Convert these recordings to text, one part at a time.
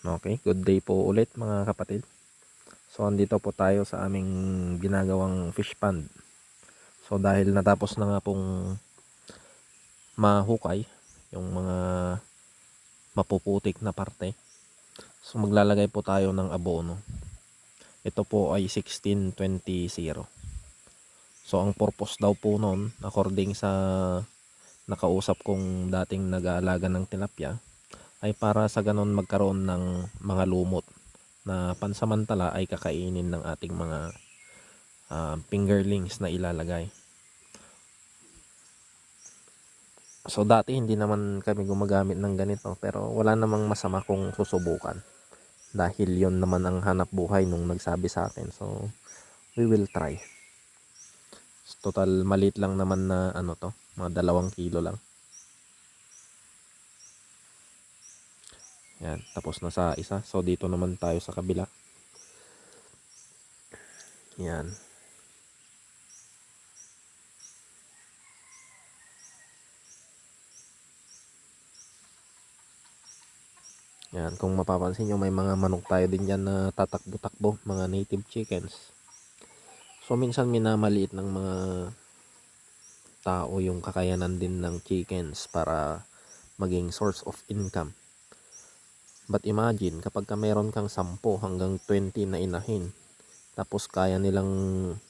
Okay, good day po ulit mga kapatid. So andito po tayo sa aming ginagawang fish pond. So dahil natapos na nga pong mahukay yung mga mapuputik na parte, so maglalagay po tayo ng abono. Ito po ay 16-20-0. So ang purpose daw po nun, according sa nakausap kong dating nag-aalaga ng tilapia, ay para sa ganon magkaroon ng mga lumot na pansamantala ay kakainin ng ating mga fingerlings na ilalagay. So dati hindi naman kami gumagamit ng ganito, pero wala namang masama kung susubukan. Dahil yon naman ang hanap buhay nung nagsabi sa akin. So we will try. Total maliit lang naman na ano to, mga 2 kilo lang. Yan, tapos na sa isa. So dito naman tayo sa kabila. Yan. Yan, kung mapapansin nyo, may mga manok tayo din dyan na tatakbo-takbo, mga native chickens. So minsan minamaliit ng mga tao yung kakayanan din ng chickens para maging source of income. But imagine kapag meron kang 10 hanggang 20 na inahin, tapos kaya nilang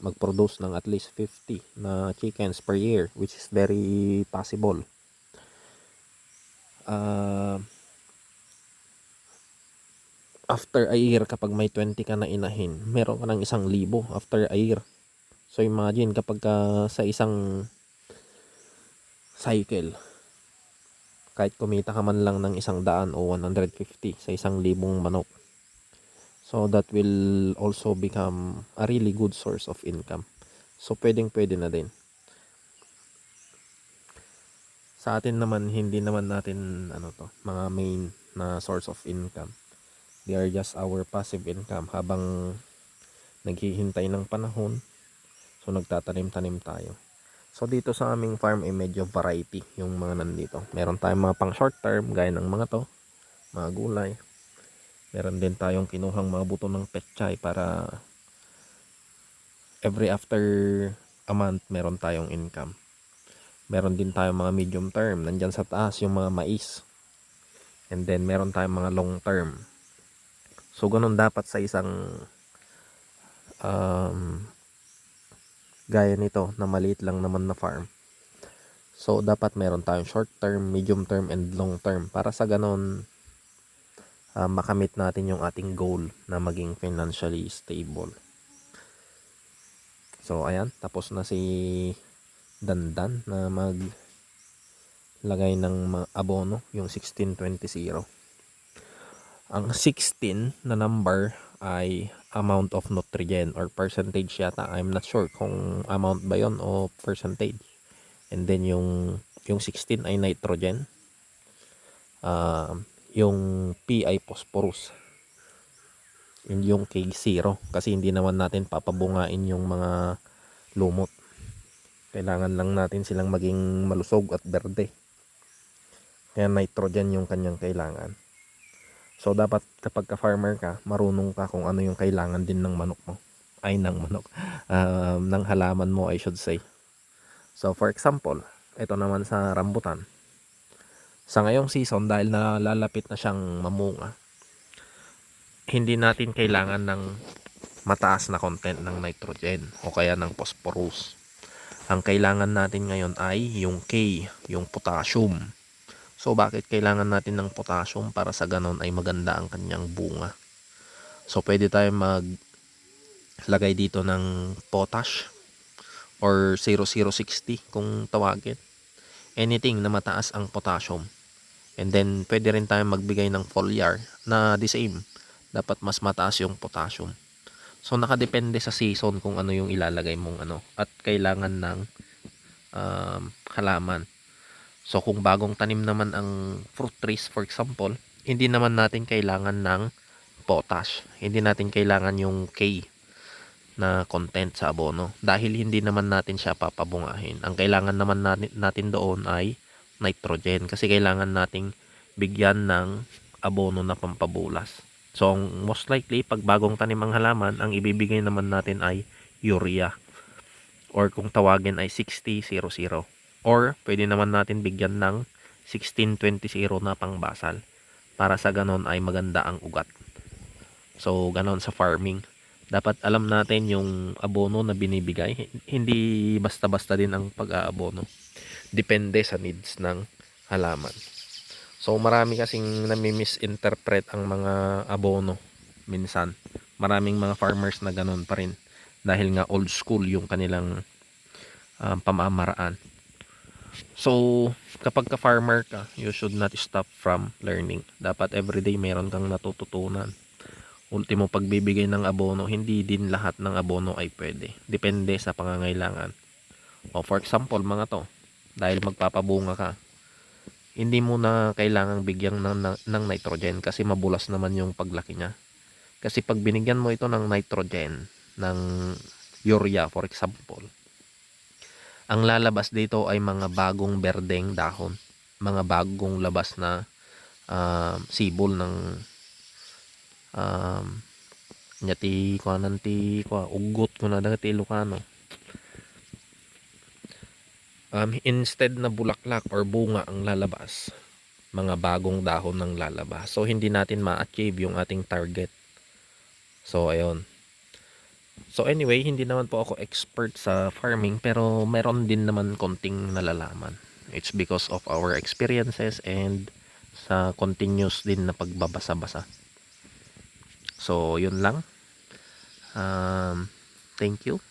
mag-produce ng at least 50 na chickens per year, which is very possible. After a year, kapag may 20 ka na inahin, meron ka ng 1,000 after a year. So imagine kapag sa isang cycle, kahit kumita ka man lang ng 100 o 150 sa 1,000 manok, so that will also become a really good source of income. So pwede na din. Sa atin naman, hindi naman natin mga main na source of income. They are just our passive income habang naghihintay ng panahon. So nagtatanim-tanim tayo. So dito sa aming farm ay medyo variety yung mga nandito. Meron tayong mga pang short term gaya ng mga to, mga gulay. Meron din tayong kinuhang mga buto ng pechay para every after a month meron tayong income. Meron din tayong mga medium term. Nandyan sa taas yung mga mais. And then meron tayong mga long term. So ganun dapat sa isang gaya nito na maliit lang naman na farm. So dapat meron tayong short term, medium term, and long term para sa ganon makamit natin yung ating goal na maging financially stable. So ayan, tapos na si Dandan na maglagay ng abono, yung 16-20-0. Ang 16 na number ay amount of nitrogen or percentage yata. I'm not sure kung amount ba yon o percentage. And then yung 16 ay nitrogen. Yung P ay phosphorus. Yung K 0 kasi hindi naman natin papabungain yung mga lumot. Kailangan lang natin silang maging malusog at berde. Kaya nitrogen yung kanyang kailangan. So dapat kapag ka-farmer ka, marunong ka kung ano yung kailangan din ng manok mo. Ay, ng manok. Ng halaman mo, I should say. So for example, ito naman sa rambutan. Sa ngayong season, dahil nalalapit na siyang mamunga, hindi natin kailangan ng mataas na content ng nitrogen o kaya ng phosphorus. Ang kailangan natin ngayon ay yung K, yung potassium. So bakit kailangan natin ng potassium? Para sa ganon ay maganda ang kanyang bunga. So pwede tayo maglagay dito ng potash or 0060 kung tawagin. Anything na mataas ang potassium. And then pwede rin tayo magbigay ng foliar na the same. Dapat mas mataas yung potassium. So nakadepende sa season kung ano yung ilalagay mong at kailangan ng halaman. So kung bagong tanim naman ang fruit trees for example, hindi naman natin kailangan ng potash. Hindi natin kailangan yung K na content sa abono dahil hindi naman natin siya papabungahin. Ang kailangan naman natin doon ay nitrogen kasi kailangan nating bigyan ng abono na pampabulas. So most likely pag bagong tanim ang halaman, ang ibibigay naman natin ay urea, or kung tawagin ay 60-00, or pwede naman natin bigyan ng 16-20 na pangbasal para sa ganon ay maganda ang ugat. So ganon sa farming, dapat alam natin yung abono na binibigay. Hindi basta-basta din ang pag-aabono, depende sa needs ng halaman. So marami kasing nami-misinterpret ang mga abono minsan. Maraming mga farmers na ganon pa rin dahil nga old school yung kanilang pamamaraan. So kapag ka farmer ka, you should not stop from learning. Dapat everyday meron kang natututunan. Ultimo, pagbibigay ng abono, hindi din lahat ng abono ay pwede. Depende sa pangangailangan. O for example, mga to, dahil magpapabunga ka, hindi mo na kailangang bigyan ng nitrogen kasi mabulas naman yung paglaki niya. Kasi pag binigyan mo ito ng nitrogen, ng urea for example, ang lalabas dito ay mga bagong berdeng dahon, mga bagong labas na sibol ng nyati ko nanti ko ugot ko na dati Ilocano. Instead na bulaklak or bunga ang lalabas, mga bagong dahon ng lalabas. So hindi natin ma-achieve yung ating target. So ayun. So anyway, hindi naman po ako expert sa farming, pero meron din naman konting nalalaman. It's because of our experiences and sa continuous din na pagbabasa-basa. So yun lang. Thank you.